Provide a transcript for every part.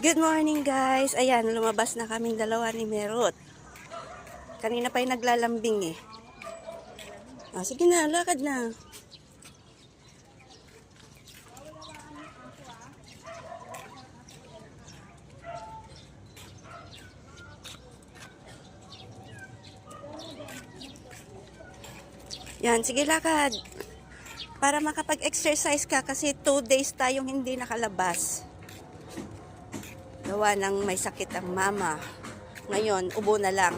Good morning guys. Ayan, lumabas na kaming dalawa ni Merot. Kanina pa yung naglalambing eh. Sige na, lakad na. Yan, sige lakad. Para makapag-exercise ka kasi 2 days tayong hindi nakalabas. Gawa ng may sakit ang mama. Ngayon, ubo na lang.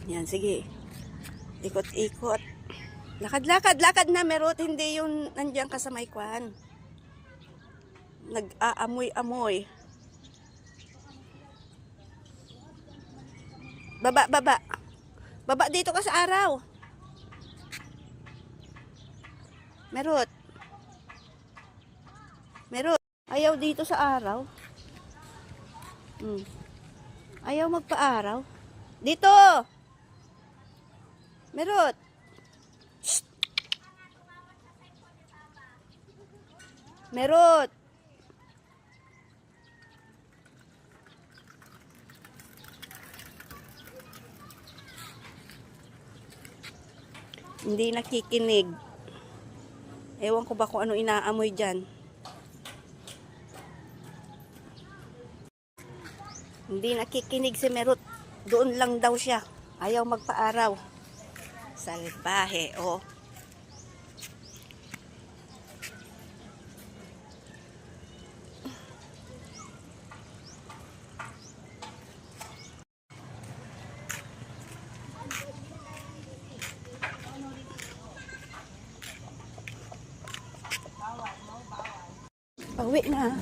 Yan, sige. Ikot-ikot. Lakad na, Merot. Hindi yung nandiyan ka sa may kwan. Nag-aamoy-amoy. Baba. Baba dito ka sa araw. Merot. Ayaw dito sa araw. Ayaw magpa-araw. Dito! Merot! Shh! Merot! Hindi nakikinig. Ewan ko ba kung ano inaamoy dyan. Hindi nakikinig si Merot. Doon lang daw siya. Ayaw magpa-araw. Salbahe, oh. Pauwi na.